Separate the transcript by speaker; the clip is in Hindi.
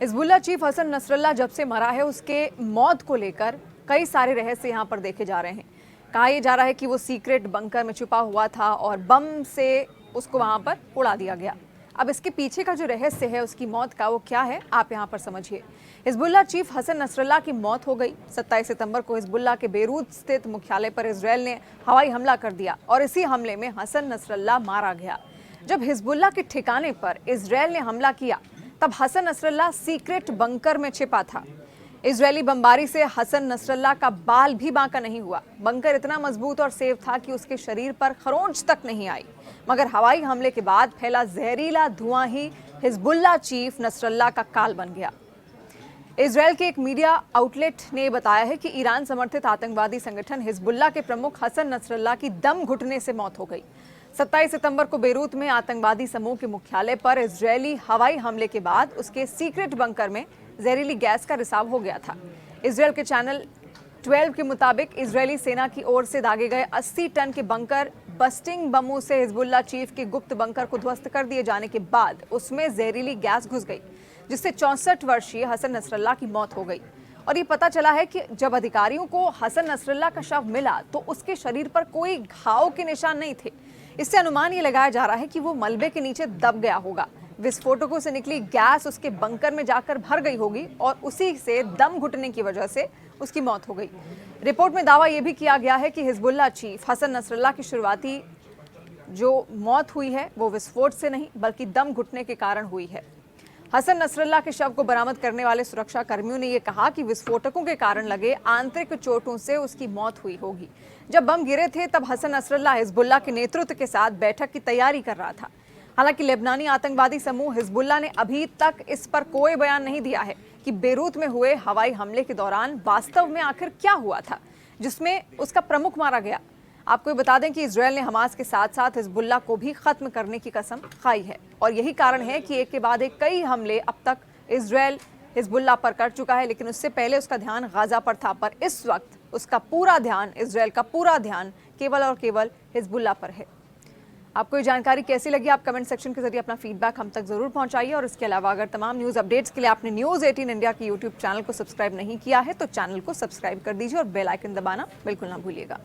Speaker 1: हिजबुल्लाह चीफ हसन नसरल्लाह जब से मरा है उसके मौत को लेकर कई सारे रहस्य यहाँ पर देखे जा रहे हैं। कहा यह जा रहा है कि वो सीक्रेट बंकर में छुपा हुआ था और बम से उसको वहां पर उड़ा दिया गया। अब इसके पीछे का जो रहस्य है उसकी मौत का, वो क्या है आप यहाँ पर समझिए। हिजबुल्लाह चीफ हसन नसरल्लाह की मौत हो गई। 27 सितंबर को हिजबुल्लाह के बेरूत स्थित मुख्यालय पर इजरायल ने हवाई हमला कर दिया और इसी हमले में हसन नसरल्लाह मारा गया। जब हिजबुल्लाह के ठिकाने पर इजरायल ने हमला किया तब हसन नसरल्लाह सीक्रेट बंकर में छिपा था। इजरायली बमबारी से हसन नसरल्लाह का बाल भी बांका नहीं हुआ। बंकर इतना मजबूत और सेफ था कि उसके शरीर पर खरोंच तक नहीं आई, मगर हवाई हमले के बाद फैला जहरीला धुआं ही हिजबुल्लाह चीफ नसरल्लाह का काल बन गया। इजरायल के एक मीडिया आउटलेट ने बताया है कि ईरान समर्थित आतंकवादी संगठन हिजबुल्लाह के प्रमुख हसन नसरल्लाह की दम घुटने से मौत हो गई। 27 सितंबर को बेरूत में आतंकवादी समूह के मुख्यालय पर इजरायली हवाई हमले के बाद उसके सीक्रेट बंकर में जहरीली गैस का रिसाव हो गया था। इजरायल के चैनल 12 के मुताबिक इजरायली सेना की ओर से दागे गए 80 टन के बंकर बस्टिंग बमों से हिजबुल्लाह चीफ के गुप्त बंकर को ध्वस्त कर दिए जाने के बाद उसमें जहरीली गैस घुस गई, जिससे 64 वर्षीय हसन नसरल्लाह की मौत हो गई। और ये पता चला है कि जब अधिकारियों को हसन नसरल्लाह का शव मिला तो उसके शरीर पर कोई घाव के निशान नहीं थे। इससे अनुमान ये लगाया जा रहा है कि वो मलबे के नीचे दब गया होगा। विस्फोटकों से निकली गैस उसके बंकर में जाकर भर गई होगी और उसी से दम घुटने की वजह से उसकी मौत हो गई। रिपोर्ट में दावा यह भी किया गया है कि हिजबुल्लाह चीफ हसन नसरल्लाह की शुरुआती जो मौत हुई है वो विस्फोट से नहीं बल्कि दम घुटने के कारण हुई है। हसन नसरल्लाह के शव को बरामद करने वाले सुरक्षा कर्मियों ने यह कहा कि विस्फोटकों के कारण लगे आंतरिक चोटों से उसकी मौत हुई होगी। जब बम गिरे थे तब हसन नसरल्लाह हिजबुल्लाह के नेतृत्व के साथ बैठक की तैयारी कर रहा था। हालांकि लेबनानी आतंकवादी समूह हिजबुल्लाह ने अभी तक इस पर कोई बयान नहीं दिया है कि बेरूत में हुए हवाई हमले के दौरान वास्तव में आखिर क्या हुआ था जिसमें उसका प्रमुख मारा गया। आपको बता दें कि इजरायल ने हमास के साथ साथ हिजबुल्लाह को भी खत्म करने की कसम खाई है और यही कारण है कि एक के बाद एक कई हमले अब तक इजरायल हिजबुल्लाह पर कर चुका है, लेकिन उससे पहले उसका ध्यान गाजा पर था। पर इस वक्त उसका पूरा ध्यान, इजरायल का पूरा ध्यान केवल और केवल हिजबुल्लाह पर है। आपको ये जानकारी कैसी लगी आप कमेंट सेक्शन के जरिए अपना फीडबैक हम तक जरूर पहुंचाइए और इसके अलावा अगर तमाम न्यूज़ अपडेट्स के लिए आपने न्यूज़ 18 इंडिया के यूट्यूब चैनल को सब्सक्राइब नहीं किया है तो चैनल को सब्सक्राइब कर दीजिए और बेल आइकन दबाना बिल्कुल ना भूलिएगा।